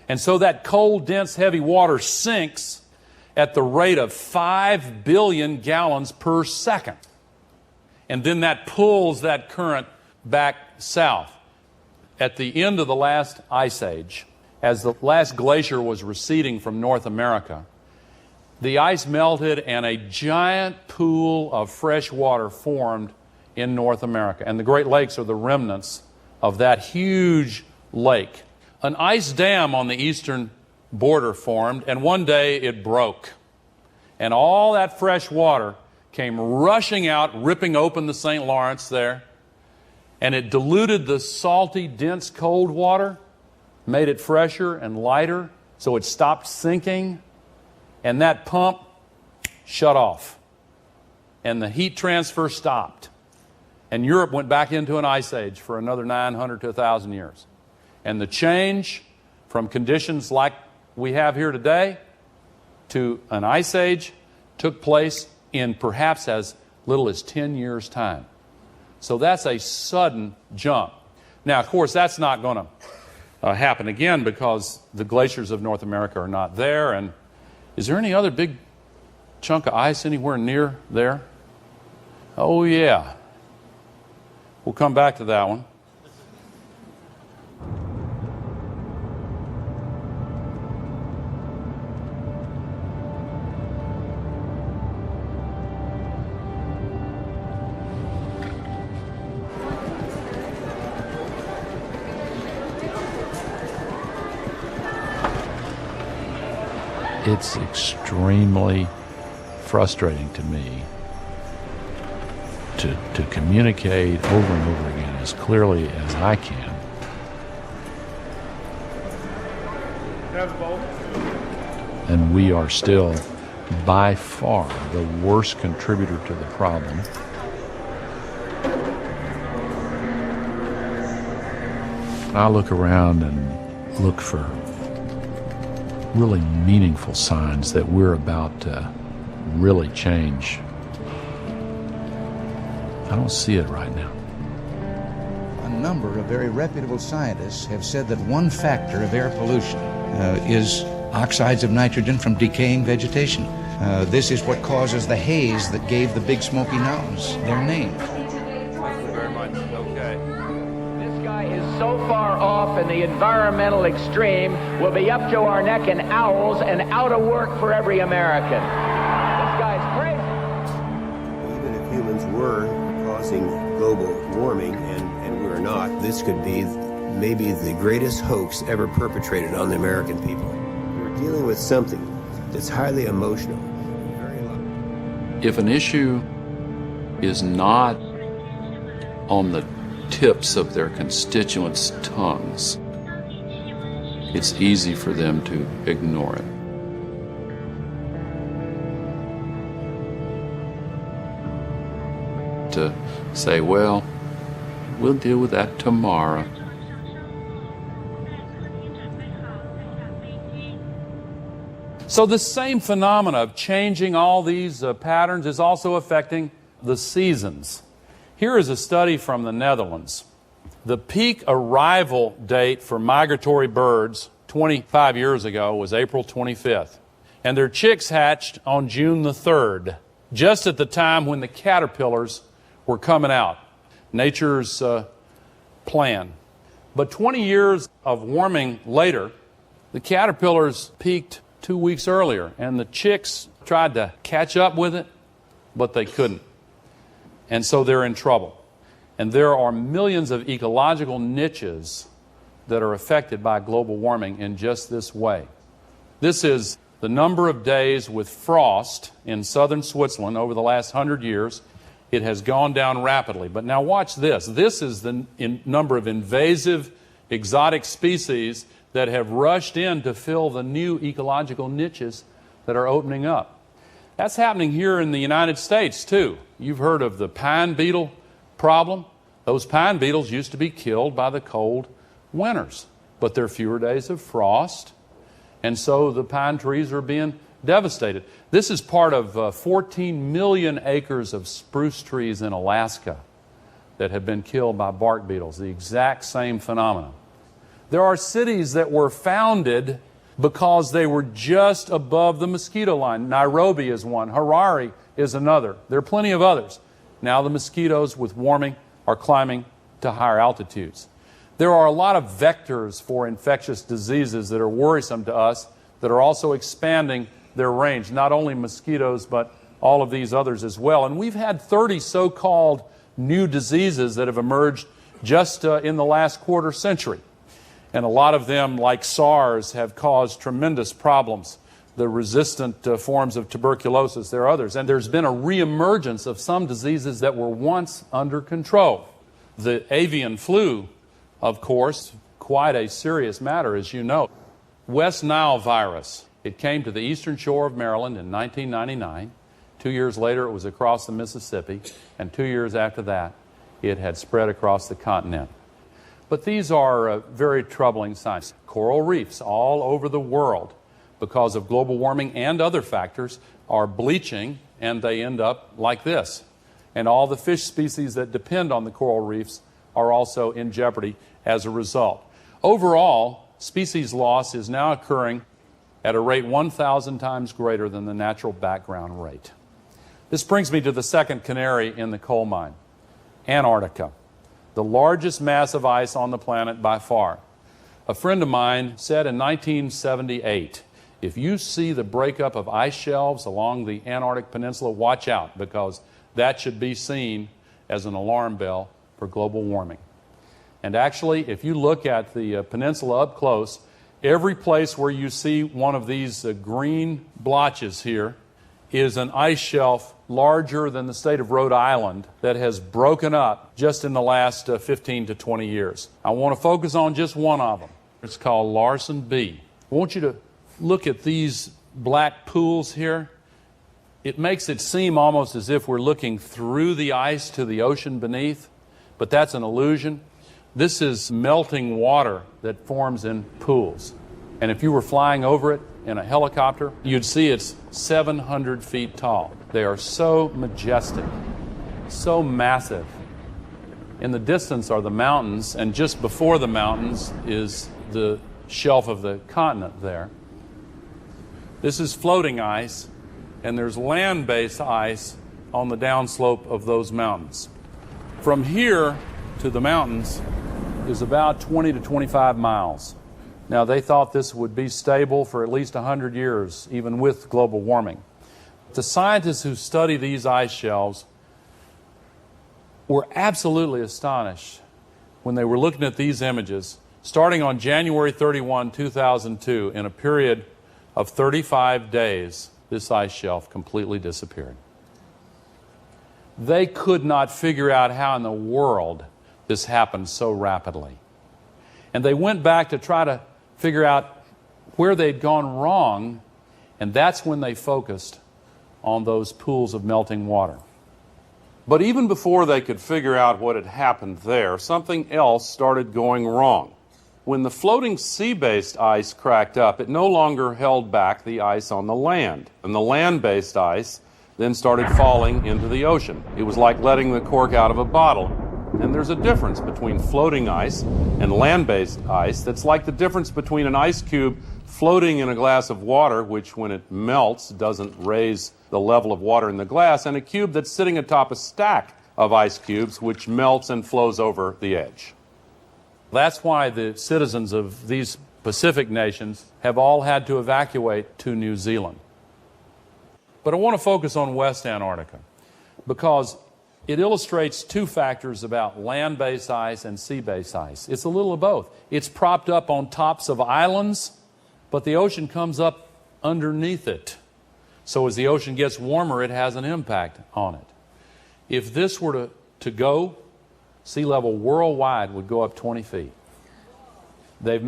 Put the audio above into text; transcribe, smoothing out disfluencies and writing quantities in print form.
And so that cold, dense, heavy water sinks at the rate of 5 billion gallons per second. And then that pulls that current back south. At the end of the last ice age, as the last glacier was receding from North America, the ice melted and a giant pool of fresh water formed in North America. And the Great Lakes are the remnants of that huge lake. An ice dam on the eastern border formed, and one day it broke. And all that fresh water came rushing out, ripping open the St. Lawrence there. And it diluted the salty, dense, cold water, made it fresher and lighter, so it stopped sinking. And that pump shut off. And the heat transfer stopped. And Europe went back into an ice age for another 900 to 1,000 years. And the change from conditions like we have here today to an ice age took place in perhaps as little as 10 years' time. So that's a sudden jump. Now, of course, that's not going to happen again because the glaciers of North America are not there. And is there any other big chunk of ice anywhere near there? Oh, yeah. We'll come back to that one. It's extremely frustrating to me to communicate over and over again as clearly as I can. And we are still by far the worst contributor to the problem. I look around and look for really meaningful signs that we're about to really change. I don't see it right now. A number of very reputable scientists have said that one factor of air pollution is oxides of nitrogen from decaying vegetation. This is what causes the haze that gave the Big Smoky Mountains their name. Thank you very much. Okay. This guy is so far off in the environmental extreme, we'll be up to our neck in owls and out of work for every American. This guy's crazy. Even if humans were causing global warming, and we're not, this could be maybe the greatest hoax ever perpetrated on the American people. We're dealing with something that's highly emotional. If an issue is not on the tips of their constituents' tongues, it's easy for them to ignore it. To say, well, we'll deal with that tomorrow. So this same phenomena of changing all these patterns is also affecting the seasons. Here is a study from the Netherlands. The peak arrival date for migratory birds 25 years ago was April 25th. And their chicks hatched on June the 3rd, just at the time when the caterpillars were coming out. Nature's plan. But 20 years of warming later, the caterpillars peaked 2 weeks earlier, and the chicks tried to catch up with it, but they couldn't. And so they're in trouble. And there are millions of ecological niches that are affected by global warming in just this way. This is the number of days with frost in southern Switzerland over the last 100 years. It has gone down rapidly. But now watch this. This is the number of invasive exotic species that have rushed in to fill the new ecological niches that are opening up. That's happening here in the United States, too. You've heard of the pine beetle problem. Those pine beetles used to be killed by the cold winters, but there are fewer days of frost, and so the pine trees are being devastated. This is part of 14 million acres of spruce trees in Alaska that have been killed by bark beetles, the exact same phenomenon. There are cities that were founded because they were just above the mosquito line. Nairobi is one. Harare is another. There are plenty of others. Now the mosquitoes, with warming, are climbing to higher altitudes. There are a lot of vectors for infectious diseases that are worrisome to us that are also expanding their range, not only mosquitoes, but all of these others as well. And we've had 30 so-called new diseases that have emerged just in the last quarter century. And a lot of them, like SARS, have caused tremendous problems. The resistant forms of tuberculosis, there are others. And there's been a reemergence of some diseases that were once under control. The avian flu, of course, quite a serious matter, as you know. West Nile virus. It came to the eastern shore of Maryland in 1999. 2 years later, it was across the Mississippi. And 2 years after that, it had spread across the continent. But these are very troubling signs. Coral reefs all over the world, because of global warming and other factors, are bleaching, and they end up like this. And all the fish species that depend on the coral reefs are also in jeopardy as a result. Overall, species loss is now occurring at a rate 1,000 times greater than the natural background rate. This brings me to the second canary in the coal mine, Antarctica, the largest mass of ice on the planet by far. A friend of mine said in 1978, if you see the breakup of ice shelves along the Antarctic Peninsula, watch out, because that should be seen as an alarm bell for global warming. And actually, if you look at the peninsula up close, every place where you see one of these green blotches here is an ice shelf larger than the state of Rhode Island that has broken up just in the last 15 to 20 years. I want to focus on just one of them. It's called Larsen B. I want you to look at these black pools here. It makes it seem almost as if we're looking through the ice to the ocean beneath, but that's an illusion. This is melting water that forms in pools. And if you were flying over it in a helicopter, you'd see it's 700 feet tall. They are so majestic, so massive. In the distance are the mountains, and just before the mountains is the shelf of the continent there. This is floating ice, and there's land-based ice on the downslope of those mountains. From here to the mountains is about 20 to 25 miles. Now, they thought this would be stable for at least 100 years, even with global warming. The scientists who study these ice shelves were absolutely astonished when they were looking at these images, starting on January 31, 2002, in a period of 35 days, this ice shelf completely disappeared. They could not figure out how in the world this happened so rapidly. And they went back to try to figure out where they'd gone wrong, and that's when they focused on those pools of melting water. But even before they could figure out what had happened there, something else started going wrong. When the floating sea-based ice cracked up, it no longer held back the ice on the land, and the land-based ice then started falling into the ocean. It was like letting the cork out of a bottle. And there's a difference between floating ice and land-based ice that's like the difference between an ice cube floating in a glass of water, which when it melts doesn't raise the level of water in the glass, and a cube that's sitting atop a stack of ice cubes, which melts and flows over the edge. That's why the citizens of these Pacific nations have all had to evacuate to New Zealand. But I want to focus on West Antarctica, because it illustrates two factors about land-based ice and sea-based ice. It's a little of both. It's propped up on tops of islands, but the ocean comes up underneath it. So as the ocean gets warmer, it has an impact on it. If this were to go, sea level worldwide would go up 20 feet. They've